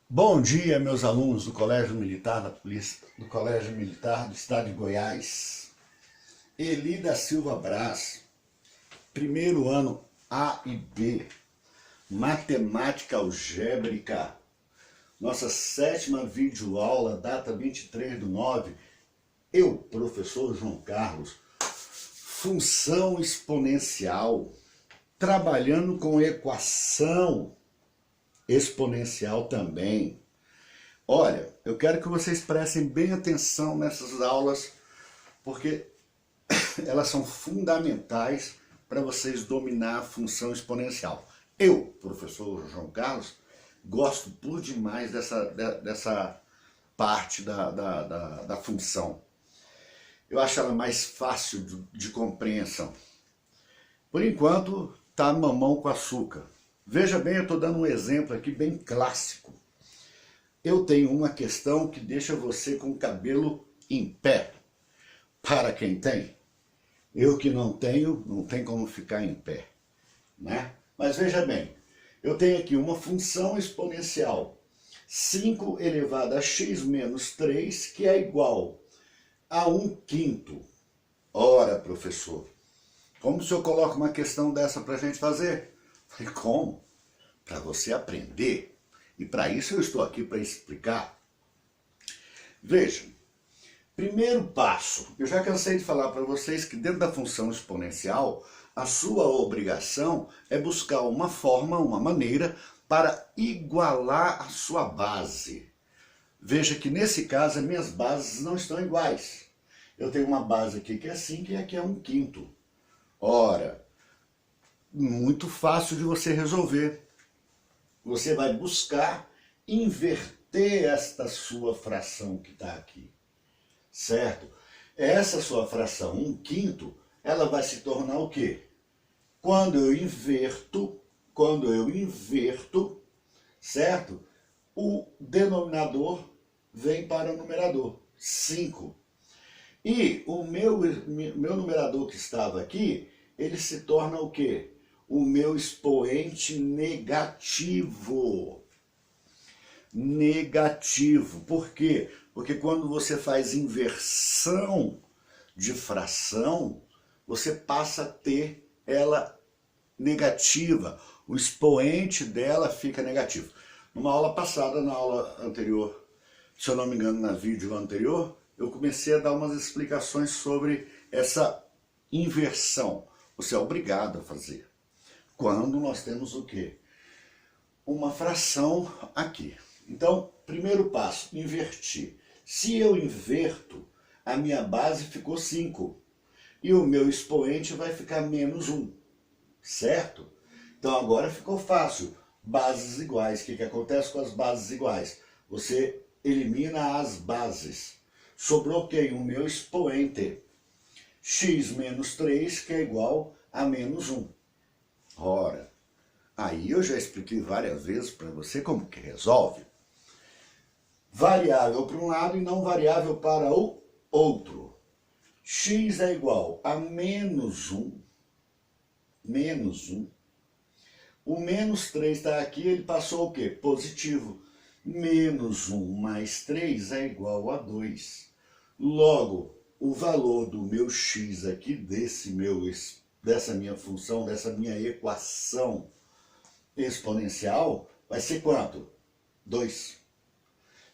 Bom dia, meus alunos do Colégio Militar da Polícia, do Colégio Militar do Estado de Goiás. Eli da Silva Braz, primeiro ano A e B, Matemática Algébrica. Nossa sétima videoaula, data 23/9. Eu, professor João Carlos, função exponencial, trabalhando com equação exponencial também. Olha, eu quero que vocês prestem bem atenção nessas aulas, porque elas são fundamentais para vocês dominar a função exponencial. Eu, professor João Carlos, gosto por demais dessa parte da função. Eu acho ela mais fácil de compreensão. Por enquanto, tá mamão com açúcar. Veja bem, eu estou dando um exemplo aqui bem clássico. Eu tenho uma questão que deixa você com o cabelo em pé. Para quem tem. Eu que não tenho, não tem como ficar em pé, né? Mas veja bem, eu tenho aqui uma função exponencial. 5 elevado a x menos 3, que é igual a 1/5. Ora, professor, como o senhor coloca uma questão dessa para a gente fazer? Falei, como? Para você aprender. E para isso eu estou aqui para explicar. Veja, primeiro passo, eu já cansei de falar para vocês que dentro da função exponencial, a sua obrigação é buscar uma forma, uma maneira para igualar a sua base. Veja que nesse caso as minhas bases não estão iguais. Eu tenho uma base aqui que é 5 e aqui é 1/5. Ora, muito fácil de você resolver. Você vai buscar inverter esta sua fração que está aqui, certo? Essa sua fração 1/5, ela vai se tornar o quê? Quando eu inverto, certo? O denominador vem para o numerador, 5. E o meu numerador que estava aqui, ele se torna o quê? O meu expoente negativo. Negativo. Por quê? Porque quando você faz inversão de fração, você passa a ter ela negativa. O expoente dela fica negativo. Numa aula passada, na aula anterior, se eu não me engano, na vídeo anterior, eu comecei a dar umas explicações sobre essa inversão. Você é obrigado a fazer. Quando nós temos o quê? Uma fração aqui. Então, primeiro passo, invertir. Se eu inverto, a minha base ficou 5. E o meu expoente vai ficar menos 1. Certo? Então agora ficou fácil. Bases iguais. O que acontece com as bases iguais? Você elimina as bases. Sobrou o quê? O meu expoente. X menos 3, que é igual a menos 1. Ora, aí eu já expliquei várias vezes para você como que resolve. Variável para um lado e não variável para o outro. X é igual a menos 1. Menos 1. O menos 3 está aqui, ele passou o quê? Positivo. Menos 1 mais 3 é igual a 2. Logo, o valor do meu x aqui, dessa minha função, dessa minha equação exponencial, vai ser quanto? 2.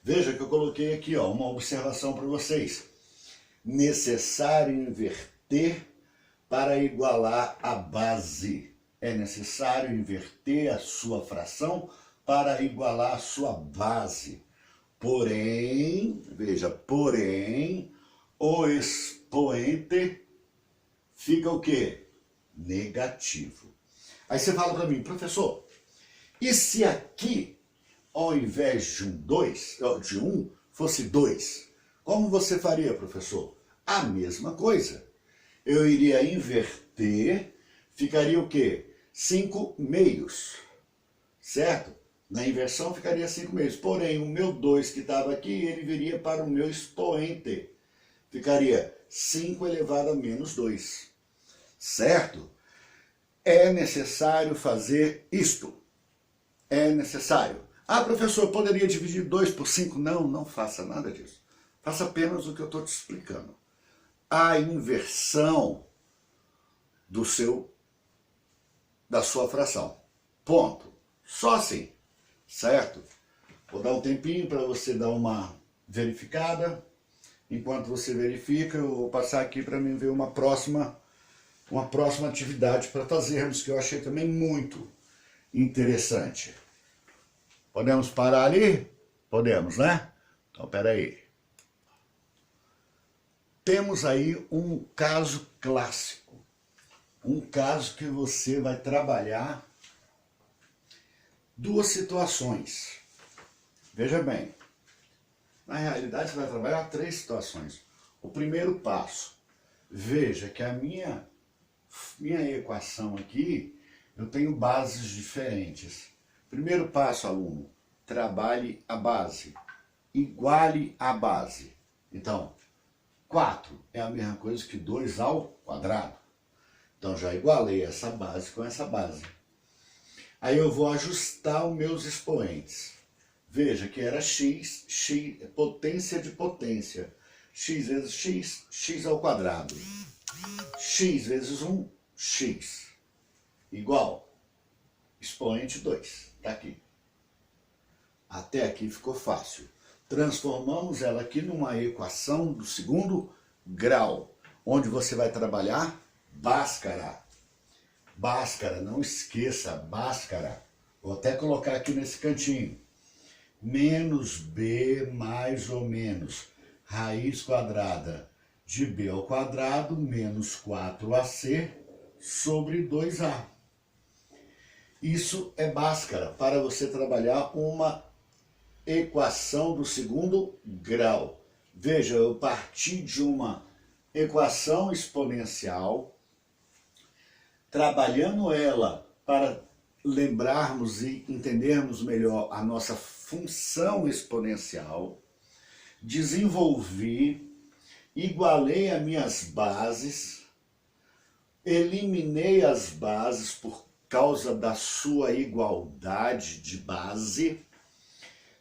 Veja que eu coloquei aqui uma observação para vocês. Necessário inverter para igualar a base. É necessário inverter a sua fração para igualar a sua base. Porém, veja, o expoente fica o quê? Negativo. Aí você fala para mim, professor, e se aqui, ao invés de 1, fosse 2? Como você faria, professor? A mesma coisa. Eu iria inverter, ficaria o quê? 5 meios, certo? Na inversão ficaria 5 meios. Porém, o meu 2 que estava aqui, ele viria para o meu expoente. Ficaria 5 elevado a menos 2. Certo? É necessário fazer isto. É necessário. Ah, professor, eu poderia dividir 2 por 5? Não, não faça nada disso. Faça apenas o que eu estou te explicando. A inversão da sua fração. Ponto. Só assim, certo? Vou dar um tempinho para você dar uma verificada. Enquanto você verifica, eu vou passar aqui para mim ver uma próxima atividade para fazermos, que eu achei também muito interessante. Podemos parar ali? Podemos, né? Então, espera aí. Temos aí um caso clássico. Um caso que você vai trabalhar duas situações. Veja bem, na realidade você vai trabalhar 3 situações. O primeiro passo, veja que a minha equação aqui, eu tenho bases diferentes. Primeiro passo, aluno, trabalhe a base, iguale a base. Então, 4 é a mesma coisa que 2 ao quadrado. Então já igualei essa base com essa base. Aí eu vou ajustar os meus expoentes. Veja que era x, potência de potência. X vezes x, x ao quadrado. X vezes 1, x. Igual. Expoente 2. Está aqui. Até aqui ficou fácil. Transformamos ela aqui numa equação do segundo grau, onde você vai trabalhar Bhaskara. Bhaskara, não esqueça, Bhaskara. Vou até colocar aqui nesse cantinho. Menos b mais ou menos raiz quadrada de b ao quadrado menos 4ac sobre 2a. Isso é Bhaskara, para você trabalhar uma equação do segundo grau. Veja, eu parti de uma equação exponencial, trabalhando ela para lembrarmos e entendermos melhor a nossa função exponencial, desenvolvi, igualei as minhas bases, eliminei as bases por causa da sua igualdade de base,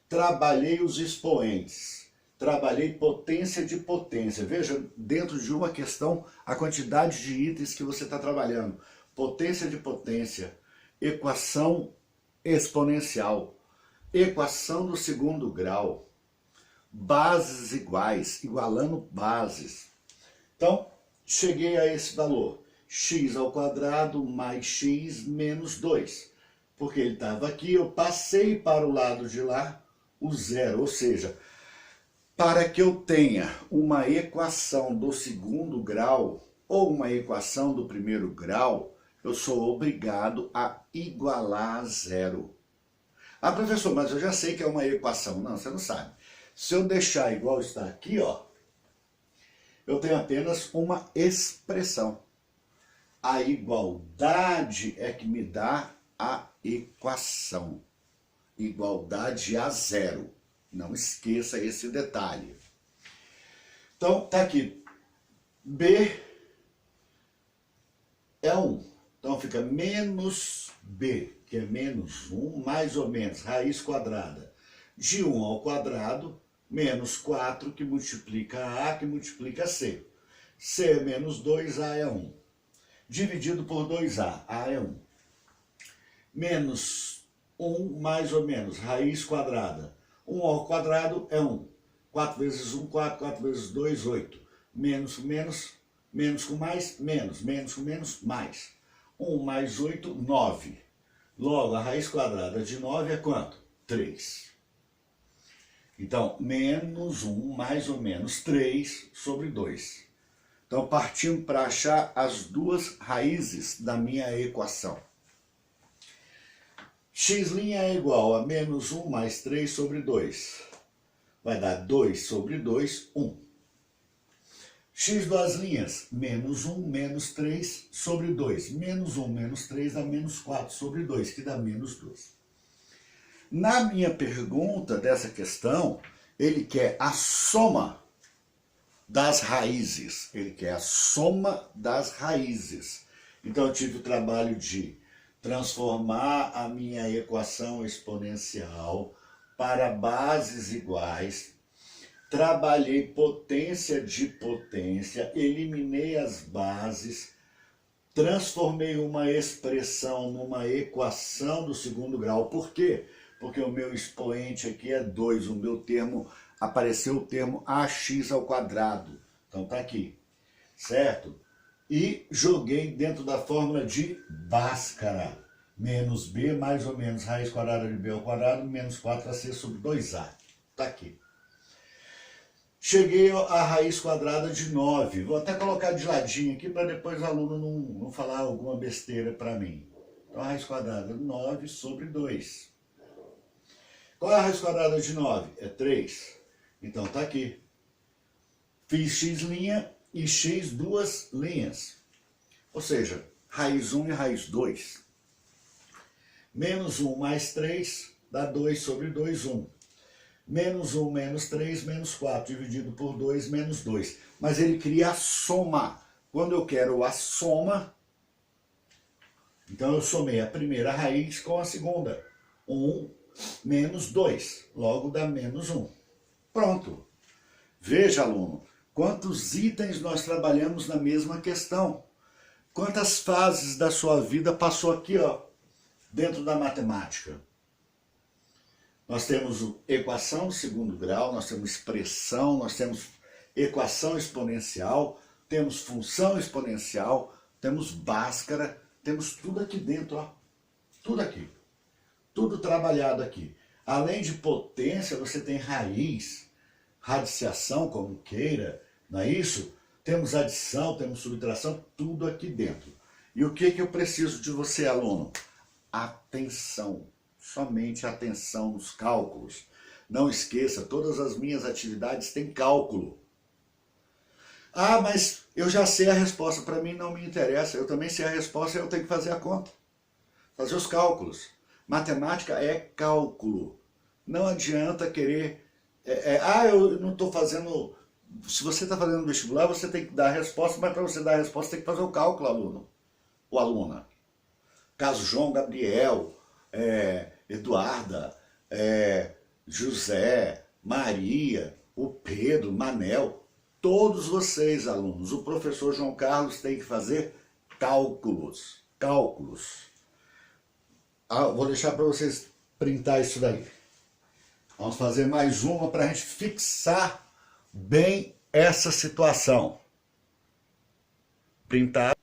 trabalhei os expoentes, trabalhei potência de potência. Veja, dentro de uma questão, a quantidade de itens que você está trabalhando. Potência de potência, equação exponencial, equação do segundo grau, bases iguais, igualando bases. Então, cheguei a esse valor, x ao quadrado mais x menos 2. Porque ele estava aqui, eu passei para o lado de lá o zero, ou seja, para que eu tenha uma equação do segundo grau ou uma equação do primeiro grau, eu sou obrigado a igualar a zero. Ah, professor, mas eu já sei que é uma equação. Não, você não sabe. Se eu deixar igual está aqui, ó, eu tenho apenas uma expressão. A igualdade é que me dá a equação. Igualdade a zero. Não esqueça esse detalhe. Então, tá aqui. B é 1. Então fica menos b, que é menos 1, mais ou menos, raiz quadrada de 1 ao quadrado, menos 4, que multiplica a, que multiplica c. c é menos 2, a é 1. Dividido por 2a, a é 1. Menos 1, mais ou menos, raiz quadrada. 1 ao quadrado é 1. 4 vezes 1, 4, 4 vezes 2, 8. Menos com menos, menos com mais, menos. Menos com menos, mais. 1 mais 8, 9. Logo, a raiz quadrada de 9 é quanto? 3. Então, menos 1 mais ou menos 3 sobre 2. Então, partimos para achar as duas raízes da minha equação. X' é igual a menos 1 mais 3 sobre 2. Vai dar 2 sobre 2, 1. X duas linhas, menos 1, menos 3 sobre 2. Menos 1, menos 3 dá menos 4 sobre 2, que dá menos 2. Na minha pergunta dessa questão, ele quer a soma das raízes. Ele quer a soma das raízes. Então eu tive o trabalho de transformar a minha equação exponencial para bases iguais, trabalhei potência de potência, eliminei as bases, transformei uma expressão numa equação do segundo grau. Por quê? Porque o meu expoente aqui é 2, o meu termo, apareceu o termo ax ao quadrado. Então tá aqui, certo? E joguei dentro da fórmula de Bhaskara. Menos b mais ou menos raiz quadrada de b ao quadrado menos 4ac sobre 2a. Tá aqui. Cheguei à raiz quadrada de 9. Vou até colocar de ladinho aqui para depois o aluno não falar alguma besteira para mim. Então a raiz quadrada de 9 sobre 2. Qual é a raiz quadrada de 9? É 3. Então tá aqui. Fiz x' e x duas linhas. Ou seja, raiz 1 e raiz 2. Menos 1 mais 3 dá 2 sobre 2, 1. Menos 1 menos 3, menos 4, dividido por 2, menos 2. Mas ele cria a soma. Quando eu quero a soma, então eu somei a primeira raiz com a segunda. 1 menos 2, logo dá menos 1. Pronto. Veja, aluno, quantos itens nós trabalhamos na mesma questão. Quantas fases da sua vida passou aqui, ó, dentro da matemática. Nós temos equação de segundo grau, nós temos expressão, nós temos equação exponencial, temos função exponencial, temos Bhaskara, temos tudo aqui dentro, ó. Tudo aqui. Tudo trabalhado aqui. Além de potência, você tem raiz, radiciação, como queira, não é isso? Temos adição, temos subtração, tudo aqui dentro. E o que eu preciso de você, aluno? Atenção. Somente atenção nos cálculos. Não esqueça, todas as minhas atividades têm cálculo. Ah, mas eu já sei a resposta, para mim não me interessa. Eu também sei a resposta e eu tenho que fazer a conta. Fazer os cálculos. Matemática é cálculo. Não adianta querer... eu não estou fazendo... Se você está fazendo vestibular, você tem que dar a resposta, mas para você dar a resposta tem que fazer o cálculo, aluno. Ou aluna. Caso João, Gabriel, Eduarda, José, Maria, o Pedro, Manel, todos vocês, alunos, o professor João Carlos tem que fazer cálculos. Cálculos. Vou deixar para vocês printar isso daí. Vamos fazer mais uma para a gente fixar bem essa situação. Printar.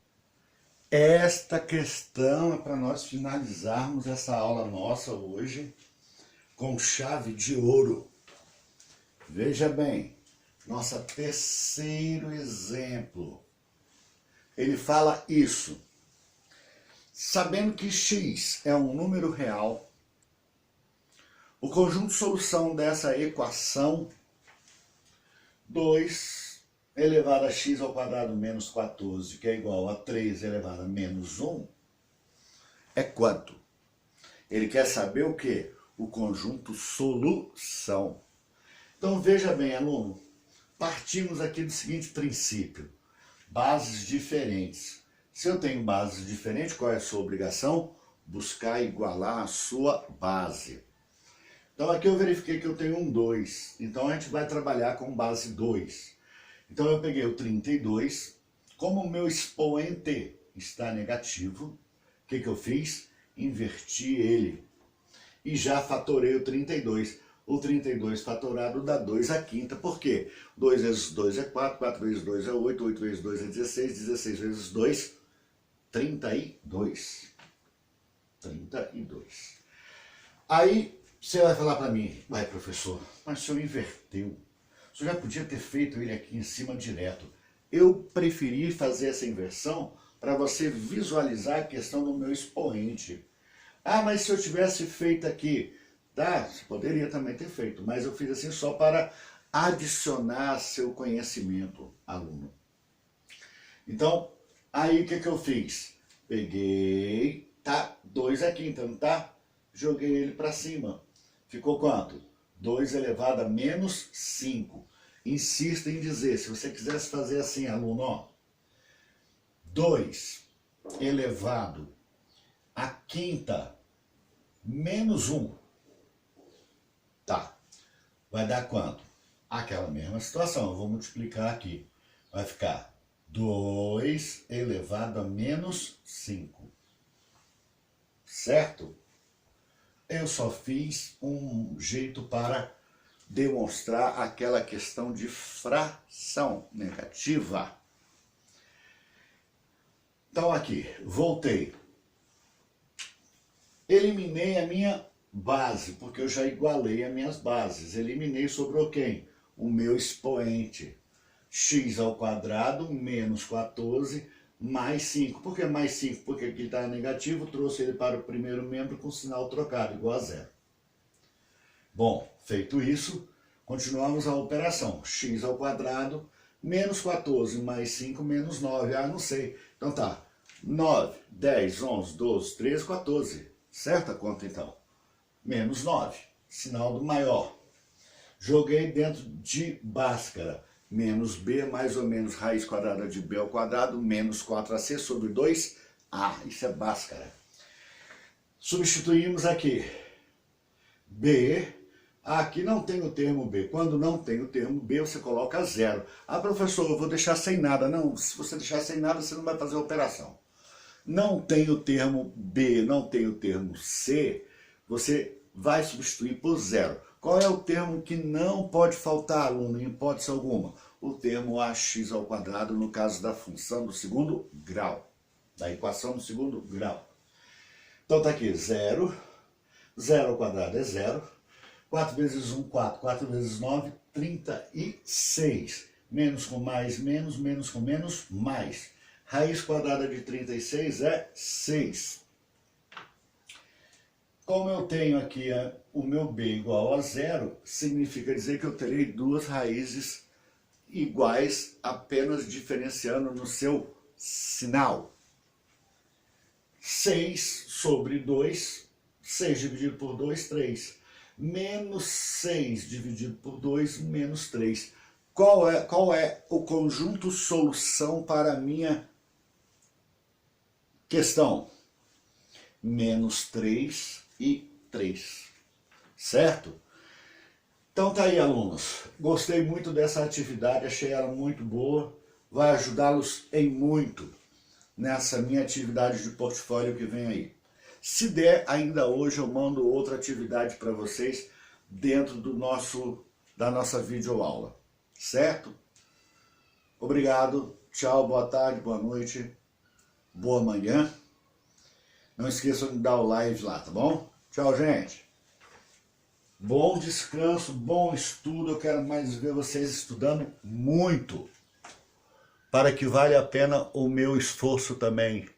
Esta questão é para nós finalizarmos essa aula nossa hoje com chave de ouro. Veja bem, nosso terceiro exemplo. Ele fala isso. Sabendo que x é um número real, o conjunto de solução dessa equação 2 elevado a x ao quadrado menos 14, que é igual a 3 elevado a menos 1, é quanto? Ele quer saber o quê? O conjunto solução. Então veja bem, aluno, partimos aqui do seguinte princípio. Bases diferentes. Se eu tenho bases diferentes, qual é a sua obrigação? Buscar igualar a sua base. Então aqui eu verifiquei que eu tenho um 2. Então a gente vai trabalhar com base 2. Então eu peguei o 32. Como o meu expoente está negativo, o que eu fiz? Inverti ele. E já fatorei o 32. O 32 fatorado dá 2 à quinta. Por quê? 2 vezes 2 é 4, 4 vezes 2 é 8, 8 vezes 2 é 16, 16 vezes 2, 32. 32. Aí você vai falar para mim, vai professor, mas o senhor inverteu. O senhor já podia ter feito ele aqui em cima direto. Eu preferi fazer essa inversão para você visualizar a questão do meu expoente. Ah, mas se eu tivesse feito aqui, tá, você poderia também ter feito, mas eu fiz assim só para adicionar seu conhecimento, aluno. Então, aí o que eu fiz? Peguei, tá, 2 aqui, então tá? Joguei ele para cima. Ficou quanto? 2 elevado a menos 5. Insisto em dizer, se você quisesse fazer assim, aluno, ó, 2 elevado a quinta menos 1. Tá. Vai dar quanto? Aquela mesma situação. Eu vou multiplicar aqui. Vai ficar 2 elevado a menos 5. Certo? Eu só fiz um jeito para demonstrar aquela questão de fração negativa. Então aqui, voltei. Eliminei a minha base, porque eu já igualei as minhas bases. Eliminei, sobrou quem? O meu expoente. X ao quadrado menos 14 mais 5. Por que mais 5? Porque aqui está negativo, trouxe ele para o primeiro membro com sinal trocado, igual a 0. Bom, feito isso, continuamos a operação. X ao quadrado menos 14 mais 5 menos 9. Ah, não sei. Então tá. 9, 10, 11, 12, 13, 14. Certa conta então? Menos 9. Sinal do maior. Joguei dentro de Bhaskara. Menos b mais ou menos raiz quadrada de b ao quadrado menos 4ac sobre 2a. Isso é Bhaskara. Substituímos aqui. b. Aqui não tem o termo b. Quando não tem o termo b, você coloca 0. Ah, professor, eu vou deixar sem nada. Não, se você deixar sem nada, você não vai fazer a operação. Não tem o termo b, não tem o termo c, você vai substituir por 0. Qual é o termo que não pode faltar, aluno, em hipótese alguma? O termo ax ao quadrado, no caso da função do segundo grau, da equação do segundo grau. Então tá aqui, 0, 0 ao quadrado é 0, 4 vezes 1, 4, 4 vezes 9, 36. Menos com mais, menos com menos, mais. Raiz quadrada de 36 é 6. Como eu tenho aqui o meu b igual a 0, significa dizer que eu terei duas raízes iguais, apenas diferenciando no seu sinal. 6 sobre 2, 6 dividido por 2, 3. Menos 6 dividido por 2, menos 3. Qual é o conjunto solução para a minha questão? Menos 3 e 3. Certo? Então tá aí, alunos. Gostei muito dessa atividade, achei ela muito boa. Vai ajudá-los em muito nessa minha atividade de portfólio que vem aí. Se der, ainda hoje eu mando outra atividade para vocês dentro da nossa videoaula. Certo? Obrigado. Tchau, boa tarde, boa noite, boa manhã. Não esqueçam de dar o like lá, tá bom? Tchau, gente. Bom descanso, bom estudo. Eu quero mais ver vocês estudando muito, para que valha a pena o meu esforço também.